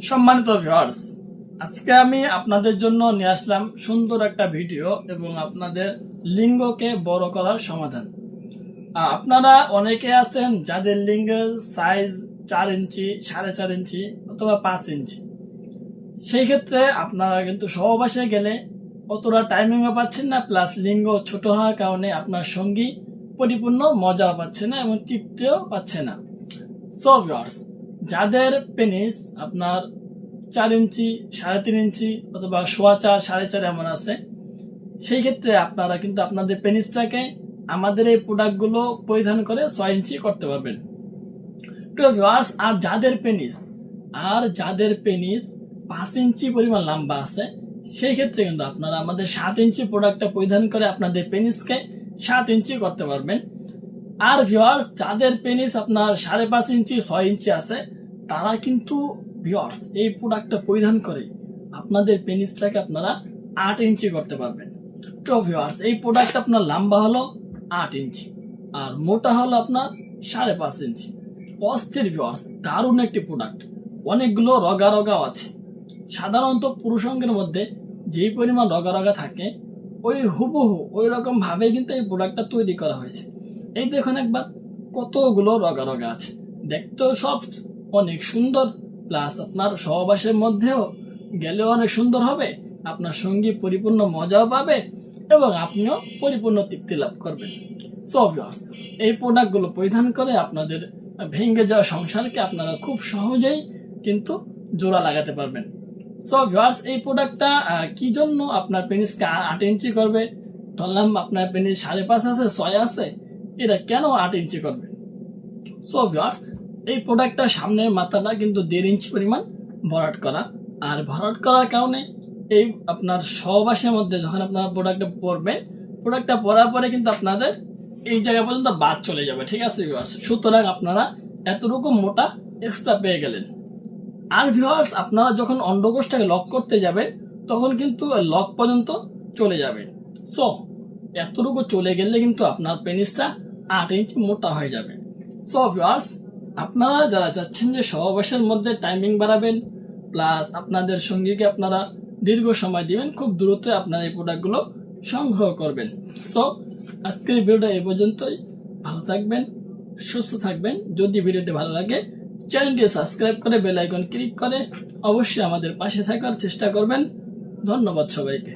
সম্মানিত ভিউয়ার্স, আজকে আমি আপনাদের জন্য নিয়ে আসলাম সুন্দর একটা ভিডিও এবং আপনাদের লিঙ্গকে বড় করার সমাধান। আপনারা অনেকে আছেন যাদের লিঙ্গের সাইজ 4 ইঞ্চি, 4.5 ইঞ্চি অথবা 5 ইঞ্চি। সেই ক্ষেত্রে আপনারা কিন্তু সহবাসে গেলে অতটা টাইমিংও পাচ্ছেন না, প্লাস লিঙ্গ ছোট হওয়ার কারণে আপনার সঙ্গী পরিপূর্ণ মজা পাচ্ছে না এবং তৃপ্তিও পাচ্ছে না। সো ভিউয়ার্স, যাদের পেনিস আপনার 4 ইঞ্চি, 3.5 ইঞ্চি অথবা 4.25, 4.5 এমন আছে, সেই ক্ষেত্রে আপনারা কিন্তু আপনাদের পেনিসটাকে আমাদের এই প্রোডাক্টগুলো পরিধান করে 6 ইঞ্চি করতে পারবেন। তো ভিউয়ার্স, আর যাদের পেনিস 5 ইঞ্চি পরিমাণ লম্বা আছে, সেই ক্ষেত্রে কিন্তু আপনারা আমাদের 7 ইঞ্চি প্রোডাক্টটা পরিধান করে আপনাদের পেনিসকে 7 ইঞ্চি করতে পারবেন। আর ভিউয়ার্স, যাদের পেনিস আপনার 5.5 ইঞ্চি, 6 ইঞ্চি আছে, তারা কিন্তু ভিউয়ার্স এই প্রোডাক্টটা পরিধান করে আপনাদের পেনিসটাকে আপনারা 8 ইঞ্চি করতে পারবেন। তো ভিউয়ার্স, এই প্রোডাক্ট আপনার লম্বা হলো 8 ইঞ্চি আর মোটা হলো আপনার 5.5 ইঞ্চি। অস্থির ভিউয়ার্স, দারুণ একটি প্রোডাক্ট। অনেকগুলো রগা রগাও আছে। সাধারণত পুরুষাঙ্গের মধ্যে যেই পরিমাণ রগা রগা থাকে, ওই হুবহু ওই রকম ভাবে কিন্তু এই প্রোডাক্টটা তৈরি করা হয়েছে। এই দেখুন একবার, কতগুলো রগা রগা আছে, দেখতেও সফট, অনেক সুন্দর, প্লাস আপনার সহবাসের মধ্যেও গেলেও অনেক সুন্দর হবে, আপনার সঙ্গী পরিপূর্ণ মজাও পাবে এবং আপনিও পরিপূর্ণ তৃপ্তি লাভ করবেন। সো ভিউয়ার্স, এই প্রোডাক্টগুলো পরিধান করে আপনাদের ভেঙে যাওয়া সংসারকে আপনারা খুব সহজেই কিন্তু জোড়া লাগাতে পারবেন। সো ভিউয়ার্স, এই প্রোডাক্টটা কি জন্য আপনার পেনিসকে 8 ইঞ্চি করবে? ধরলাম আপনার পেনিস 5.5 আছে, 6 আছে, এটা কেন 8 ইঞ্চি করবে? সো ভিউয়ার্স, এই প্রোডাক্টটার সামনের মাথাটা কিন্তু 1.5 ইঞ্চি পরিমাণ ভরাট করা, আর ভরাট করার কারণে এই আপনার সহবাসের মধ্যে যখন আপনারা প্রোডাক্টটা পরবেন, প্রোডাক্টটা পরার পরে কিন্তু আপনাদের এই জায়গা পর্যন্ত বাদ চলে যাবে, ঠিক আছে ভিউয়ার্স? সুতরাং আপনারা এতটুকু মোটা এক্সট্রা পেয়ে গেলেন। আর ভিউয়ার্স, আপনারা যখন অন্ডকোষটাকে লক করতে যাবেন, তখন কিন্তু লক পর্যন্ত চলে যাবে। সো এতটুকু চলে গেলে কিন্তু আপনার পেনিসটা 8 ইঞ্চি মোটা হয়ে যাবে। সো ভিউয়ার্স, আপনারা যারা চাচ্ছেন যে সহবাসের মধ্যে টাইমিং বাড়াবেন, প্লাস আপনাদের সঙ্গীকে আপনারা দীর্ঘ সময় দিবেন, খুব দ্রুত আপনারা এই প্রোডাক্টগুলো সংগ্রহ করবেন। সো আজকের ভিডিওটা এই পর্যন্তই। ভালো থাকবেন, সুস্থ থাকবেন। যদি ভিডিওটি ভালো লাগে, চ্যানেলটি সাবস্ক্রাইব করে বেল আইকন ক্লিক করে অবশ্যই আমাদের পাশে থাকার চেষ্টা করবেন। ধন্যবাদ সবাইকে।